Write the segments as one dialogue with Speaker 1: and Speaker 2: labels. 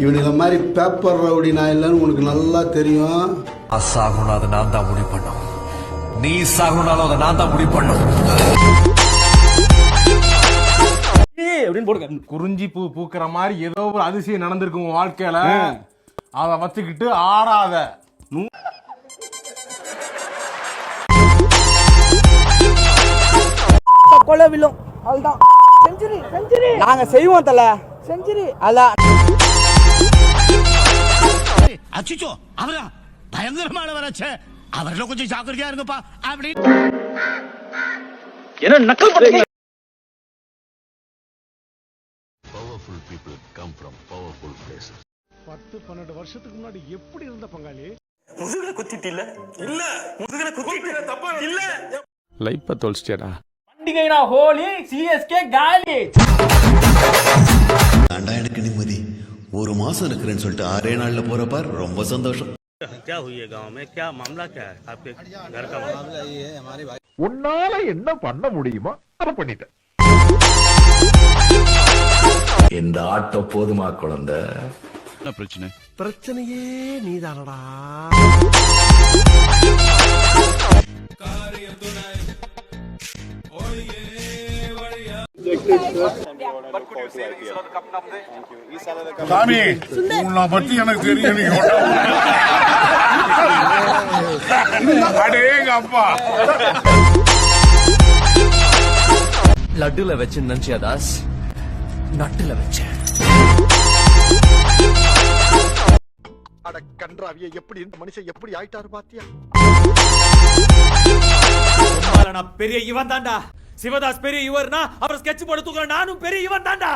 Speaker 1: இவனுங்க மாதிரி paper rowdy நான் இல்லைன்னு உனக்கு நல்லா தெரியும்.
Speaker 2: சாகணும் அதை நான் தான் முடிவு பண்ணும். நீ சாகணும்னாலும் அதை நான் தான் முடிவு பண்ணும்.
Speaker 3: குறிஞ்சி பூ பூக்கிற மாதிரி ஏதோ ஒரு அதிசயம் நடந்திருக்கு உங்க வாழ்க்கையில. அத வச்சுக்கிட்டு ஆடாத.
Speaker 4: கொலை விழும் அதுதான் செஞ்சுரி செஞ்சுரி நாங்க செய்வோம் தல செஞ்சுரி அல்ல.
Speaker 5: அச்சோ அவரா பயங்கரமானவராச்சே, அவர்ல கொஞ்சம் ஜாக்கிரதையா இருங்கப்பா அப்படி
Speaker 6: என்ன நக்கல் பண்றீங்க?
Speaker 7: Powerful people come from powerful places.
Speaker 3: 10-12 வருஷத்துக்கு முன்னாடி எப்படி இருந்த பங்காளி?
Speaker 6: முதுகுல குத்திட்டு இல்ல இல்ல முதுகுல குத்திட்டு தப்பா இல்ல
Speaker 8: லைஃப்ப தொலைச்சிட்டேடா.
Speaker 4: பண்டிகைனா ஹோலி சிஎஸ்கே காலி.
Speaker 7: ஆண்டா எனக்கு நிம்மதி. ஒரு மாசம் இருக்கிறேன்னு சொல்லிட்டு 6 நாள்ல போற பார் ரொம்ப சந்தோஷம்.
Speaker 5: क्या हुई है गांव में, क्या मामला क्या है आपके घर का मामला? ये है हमारे भाई
Speaker 8: உன்னால என்ன பண்ண முடியுமோ அதை பண்ணிட்டேன்.
Speaker 7: இந்த ஆட்டம் போதுமா குழந்தை?
Speaker 5: என்ன பிரச்சனை?
Speaker 2: பிரச்சனையே நீதானடா.
Speaker 3: சாமி உன்னை பத்தி எனக்கு தெரியும். அடேங்க அப்பா.
Speaker 2: லட்டுல வச்சு நினைச்சியா தாஸ்? நட்டுல வச்சேன்.
Speaker 8: அட கன்றாவிய எப்படி இந்த மனுஷன் எப்படி ஆயிட்டாரு பாத்தியா?
Speaker 5: நான் பெரிய இவன் தான்டா. சிவதாஸ் பெரிய இவர்னா அவர் ஸ்கெட்ச் போட தூக்குற நானும் பெரிய இவன் தான்டா.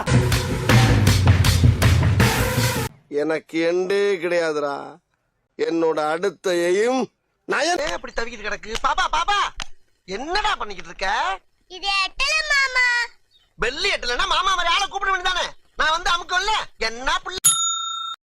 Speaker 9: எனக்கு எண்டே கிடையாதுடா. என்னோட அடுத்த எய்ம் நயன்.
Speaker 4: அப்படி தவிக்கிட்டு கிடக்கு. பாப்பா பாப்பா என்னடா பண்ணிக்கிட்டு இருக்க?
Speaker 10: இது எட்டல